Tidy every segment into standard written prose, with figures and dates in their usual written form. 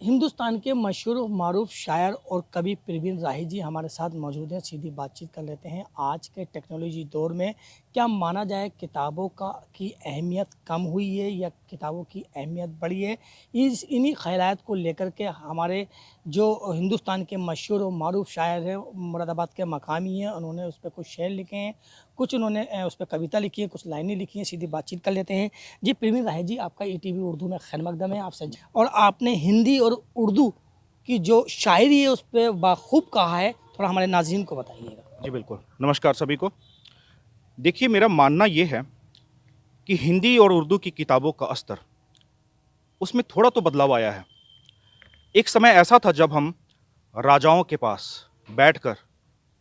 हिंदुस्तान के मशहूर मारूफ शायर और कवि प्रवीण राही जी हमारे साथ मौजूद हैं। सीधी बातचीत कर लेते हैं। आज के टेक्नोलॉजी दौर में क्या माना जाए, किताबों का की अहमियत कम हुई है या किताबों की अहमियत बढ़ी है? इन्हीं ख़यालात को लेकर के हमारे जो हिंदुस्तान के मशहूर और मारूफ शायर हैं, मुरादाबाद के मकामी हैं, उन्होंने उस पर कुछ शेर लिखे हैं, कुछ उन्होंने उस पर कविता लिखी है, कुछ लाइनें लिखी हैं। सीधी बातचीत कर लेते हैं। जी प्रवीण राही जी, आपका ईटीवी उर्दू में खैर मकदम है आपसे। और आपने हिंदी और उर्दू की जो शायरी है उस पर बाखूब कहा है, थोड़ा हमारे नाज़रीन को बताइएगा। जी बिल्कुल। नमस्कार सभी को। देखिए, मेरा मानना ये है कि हिंदी और उर्दू की किताबों का स्तर, उसमें थोड़ा तो बदलाव आया है। एक समय ऐसा था जब हम राजाओं के पास बैठकर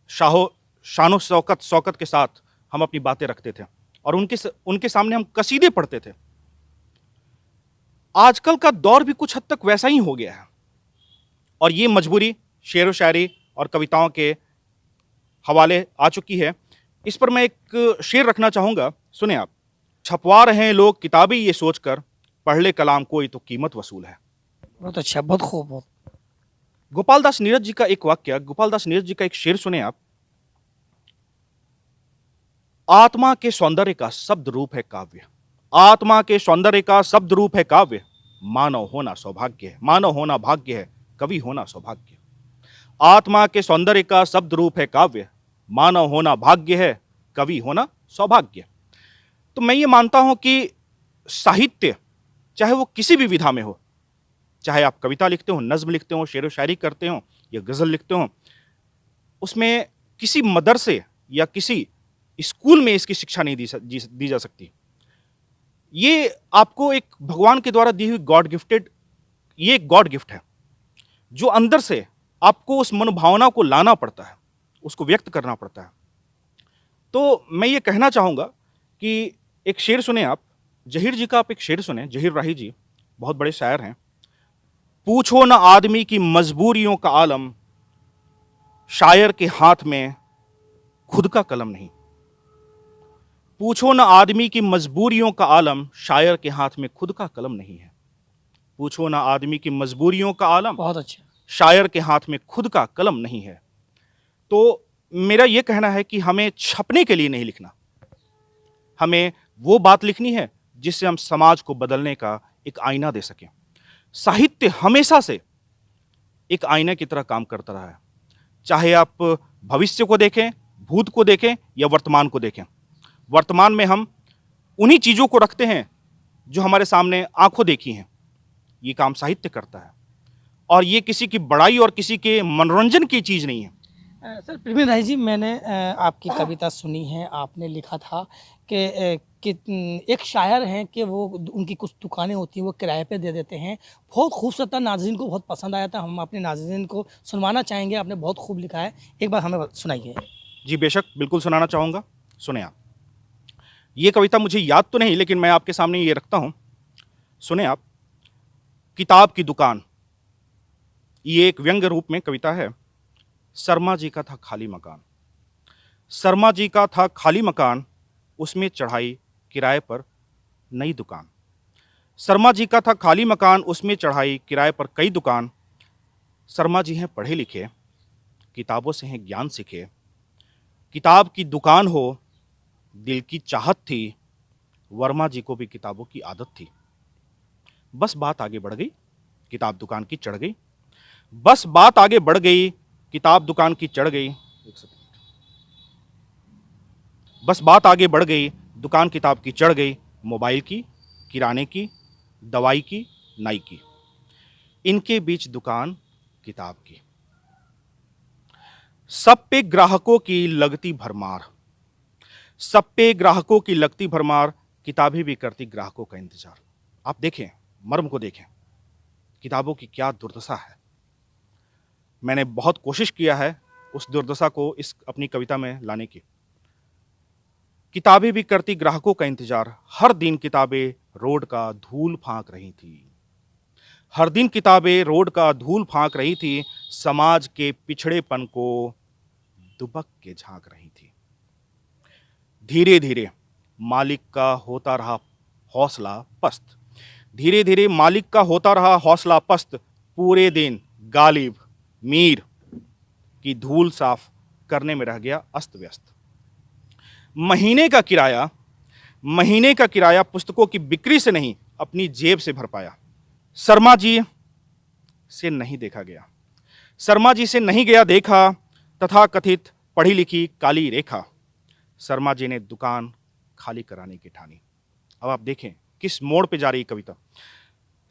शाहो शानो शौकत शौकत के साथ हम अपनी बातें रखते थे और उनके सामने हम कसीदे पढ़ते थे। आजकल का दौर भी कुछ हद तक वैसा ही हो गया है और ये मजबूरी शेर व शायरी और कविताओं के हवाले आ चुकी है। इस पर मैं एक शेर रखना चाहूँगा, सुने आप। छपवा रहे हैं लोग किताबें ये सोचकर, पढ़ ले कलाम कोई तो कीमत वसूल है। बहुत अच्छा, बहुत खूब। बहुत गोपालदास नीरज जी का एक वाक्य, गोपालदास नीरज जी का एक शेर सुने आप। आत्मा के सौंदर्य का शब्द रूप है काव्य, आत्मा के सौंदर्य का शब्द रूप है काव्य, मानव होना सौभाग्य है, मानव होना भाग्य है, कवि होना सौभाग्य। आत्मा के सौंदर्य का शब्द रूप है काव्य, मानव होना भाग्य है, कवि होना सौभाग्य। तो मैं ये मानता हूं कि साहित्य, चाहे वो किसी भी विधा में हो, चाहे आप कविता लिखते हो, नज्म लिखते हो, शेर व शायरी करते हो या गजल लिखते हो, उसमें किसी मदरसे या किसी स्कूल में इसकी शिक्षा नहीं दी जा सकती। ये आपको एक भगवान के द्वारा दी हुई गॉड गिफ्टेड, ये एक गॉड गिफ्ट है जो अंदर से आपको उस मनोभावना को लाना पड़ता है, उसको व्यक्त करना पड़ता है। तो मैं ये कहना चाहूंगा कि एक शेर सुने आप, जहीर जी का आप एक शेर सुने। जहीर राही जी बहुत बड़े शायर हैं। पूछो न आदमी की मजबूरियों का आलम, शायर के हाथ में खुद का कलम नहीं। पूछो न आदमी की मजबूरियों का आलम, शायर के हाथ में खुद का कलम नहीं है। पूछो न आदमी की मजबूरियों का आलम, बहुत अच्छा। शायर के हाथ में खुद का कलम नहीं है। तो मेरा यह कहना है कि हमें छपने के लिए नहीं लिखना, हमें वो बात लिखनी है जिससे हम समाज को बदलने का एक आईना दे सकें। साहित्य हमेशा से एक आईने की तरह काम करता रहा है, चाहे आप भविष्य को देखें, भूत को देखें या वर्तमान को देखें। वर्तमान में हम उन्हीं चीजों को रखते हैं जो हमारे सामने आंखों देखी हैं। ये काम साहित्य करता है और ये किसी की बड़ाई और किसी के मनोरंजन की चीज नहीं है। सर प्रवीण राही जी, मैंने आपकी कविता सुनी है। आपने लिखा था कि एक शायर हैं कि वो उनकी कुछ दुकानें होती हैं वो किराए पे दे देते हैं। बहुत खूबसूरत था, नाज़रीन को बहुत पसंद आया था। हम अपने नाज़रीन को सुनवाना चाहेंगे, आपने बहुत खूब लिखा है, एक बार हमें सुनाइए। जी बेशक, बिल्कुल सुनाना चाहूंगा। सुने आप। ये कविता मुझे याद तो नहीं, लेकिन मैं आपके सामने ये रखता हूं, सुने आप। किताब की दुकान, ये एक व्यंग्य रूप में कविता है। शर्मा जी का था खाली मकान, शर्मा जी का था खाली मकान, उसमें चढ़ाई किराए पर नई दुकान। शर्मा जी का था खाली मकान, उसमें चढ़ाई किराए पर कई दुकान। शर्मा जी हैं पढ़े लिखे, किताबों से हैं ज्ञान सीखे। किताब की दुकान हो दिल की चाहत थी, वर्मा जी को भी किताबों की आदत थी। बस बात आगे बढ़ गई, किताब दुकान की चढ़ गई। बस बात आगे बढ़ गई, किताब दुकान की चढ़ गई। बस बात आगे बढ़ गई, दुकान किताब की चढ़ गई। मोबाइल की, किराने की, दवाई की, नाई की, इनके बीच दुकान किताब की। सब पे ग्राहकों की लगती भरमार, सब पे ग्राहकों की लगती भरमार, किताबें भी करती ग्राहकों का इंतजार। आप देखें, मर्म को देखें, किताबों की क्या दुर्दशा है। मैंने बहुत कोशिश किया है उस दुर्दशा को इस अपनी कविता में लाने की। किताबें भी करती ग्राहकों का इंतजार, हर दिन किताबें रोड का धूल फांक रही थी, हर दिन किताबें रोड का धूल फांक रही थी, समाज के पिछड़ेपन को दुबक के झांक रही थी। धीरे धीरे मालिक का होता रहा हौसला पस्त, धीरे धीरे मालिक का होता रहा हौसला पस्त, पूरे दिन गालिब मीर की धूल साफ करने में रह गया अस्त व्यस्त। महीने का किराया पुस्तकों की बिक्री से नहीं अपनी जेब से भर पाया। शर्मा जी से नहीं देखा गया, शर्मा जी से नहीं गया देखा तथा कथित पढ़ी लिखी काली रेखा। शर्मा जी ने दुकान खाली कराने की ठानी। अब आप देखें किस मोड़ पे जा रही कविता।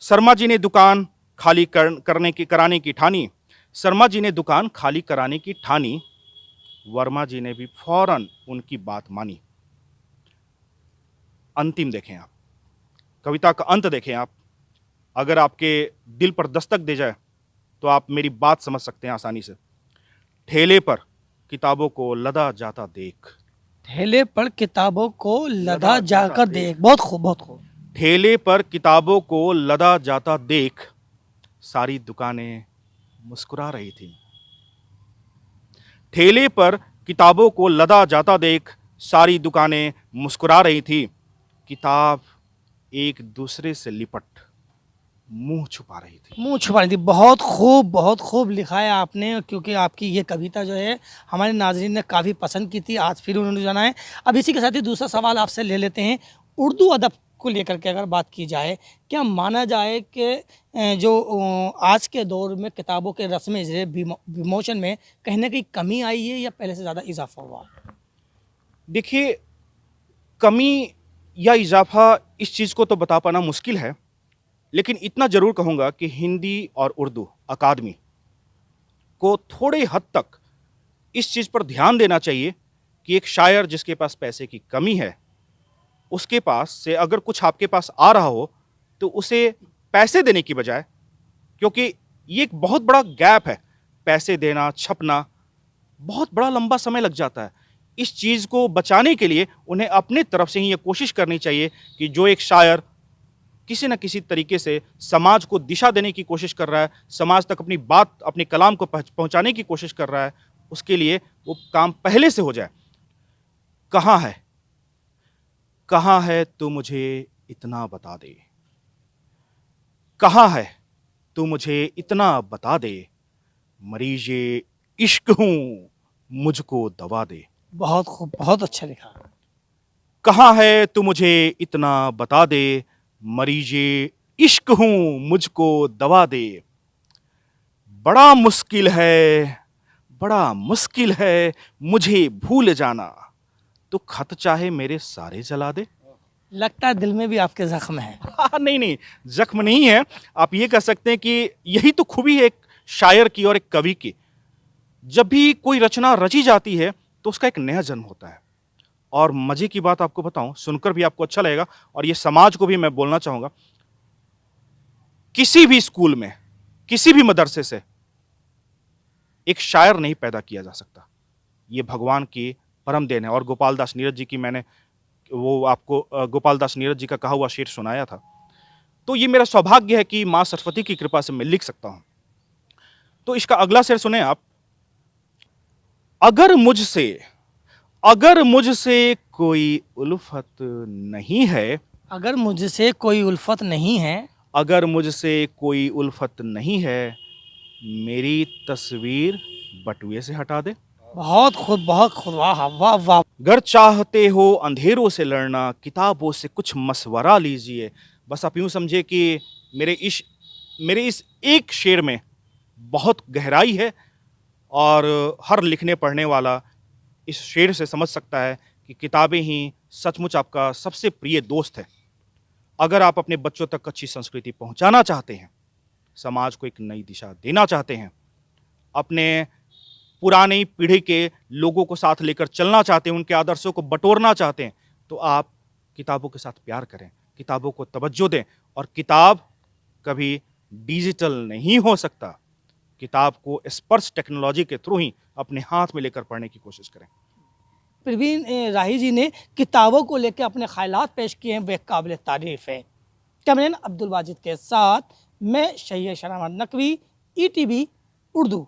शर्मा जी ने दुकान खाली कराने की ठानी। शर्मा जी ने दुकान खाली कराने की ठानी। वर्मा जी ने भी फौरन उनकी बात मानी। अंतिम देखें आप, कविता का अंत देखें आप। अगर आपके दिल पर दस्तक दे जाए तो आप मेरी बात समझ सकते हैं आसानी से। ठेले पर किताबों को लदा जाता देख। ठेले पर किताबों को लदा जाकर देख। बहुत खूब, बहुत खूब। ठेले पर किताबों को लदा जाता देख सारी दुकानें मुस्कुरा रही थी। ठेले पर किताबों को लदा जाता देख सारी दुकानें मुस्कुरा रही थी। किताब एक दूसरे से लिपट मुंह छुपा रही थी। मुंह छुपा रही थी। बहुत खूब लिखा है आपने, क्योंकि आपकी ये कविता जो है हमारे नाज़रीन ने काफ़ी पसंद की थी, आज फिर उन्होंने जाना है। अब इसी के साथ ही दूसरा सवाल आपसे ले लेते हैं। उर्दू अदब को लेकर के अगर बात की जाए, क्या माना जाए कि जो आज के दौर में किताबों के रस्म विमोचन में कहीं ना कहीं कमी आई है या पहले से ज़्यादा इजाफा हुआ? देखिए, कमी या इजाफा इस चीज़ को तो बता पाना मुश्किल है, लेकिन इतना ज़रूर कहूँगा कि हिंदी और उर्दू अकादमी को थोड़े हद तक इस चीज़ पर ध्यान देना चाहिए कि एक शायर जिसके पास पैसे की कमी है, उसके पास से अगर कुछ आपके पास आ रहा हो तो उसे पैसे देने की बजाय, क्योंकि ये एक बहुत बड़ा गैप है, पैसे देना, छपना बहुत बड़ा लंबा समय लग जाता है। इस चीज़ को बचाने के लिए उन्हें अपने तरफ से ही ये कोशिश करनी चाहिए कि जो एक शायर किसी न किसी तरीके से समाज को दिशा देने की कोशिश कर रहा है, समाज तक अपनी बात, अपने कलाम को पहुंचाने की कोशिश कर रहा है, उसके लिए वो काम पहले से हो जाए। कहाँ है तू मुझे इतना बता दे, कहाँ है तू मुझे इतना बता दे, मरीजे इश्क हूं मुझको दवा दे। बहुत खूब, बहुत अच्छा लिखा। कहाँ है तू मुझे इतना बता दे, मरीजे इश्क हूं मुझको दवा दे। बड़ा मुश्किल है मुझे भूल जाना, तो खत चाहे मेरे सारे जला दे। लगता है दिल में भी आपके जख्म है। हाँ, नहीं, जख्म नहीं है। आप ये कह सकते हैं कि यही तो खूबी है एक शायर की और एक कवि की। जब भी कोई रचना रची जाती है तो उसका एक नया जन्म होता है। और मजे की बात आपको बताऊं, सुनकर भी आपको अच्छा लगेगा और ये समाज को भी मैं बोलना चाहूंगा, किसी भी स्कूल में, किसी भी मदरसे से एक शायर नहीं पैदा किया जा सकता। ये भगवान की परम देन है। और गोपाल दास नीरज जी की मैंने वो आपको गोपाल दास नीरज जी का कहा हुआ शेर सुनाया था। तो ये मेरा सौभाग्य है कि मां सरस्वती की कृपा से मैं लिख सकता हूं। तो इसका अगला शेर सुने आप। अगर मुझसे कोई उल्फत नहीं है, अगर मुझसे कोई उल्फत नहीं है, अगर मुझसे कोई उल्फत नहीं है, मेरी तस्वीर बटुए से हटा दे। बहुत खूब, बहुत खूब। वाह वाह वाह। अगर चाहते हो अंधेरों से लड़ना, किताबों से कुछ मशवरा लीजिए। बस आप यूं समझे कि मेरे इस एक शेर में बहुत गहराई है और हर लिखने पढ़ने वाला इस शेर से समझ सकता है कि किताबें ही सचमुच आपका सबसे प्रिय दोस्त है। अगर आप अपने बच्चों तक अच्छी संस्कृति पहुंचाना चाहते हैं, समाज को एक नई दिशा देना चाहते हैं, अपने पुरानी पीढ़ी के लोगों को साथ लेकर चलना चाहते हैं, उनके आदर्शों को बटोरना चाहते हैं, तो आप किताबों के साथ प्यार करें, किताबों को तवज्जो दें। और किताब कभी डिजिटल नहीं हो सकता। किताब को स्पर्श टेक्नोलॉजी के थ्रू ही अपने हाथ में लेकर पढ़ने की कोशिश करें। प्रवीण राही जी ने किताबों को लेकर अपने ख्यालात पेश किए हैं, वे काबिल तारीफ है। कैमरामैन अब्दुल वाजिद के साथ मैं शहीद शरामत नकवी, ETV उर्दू।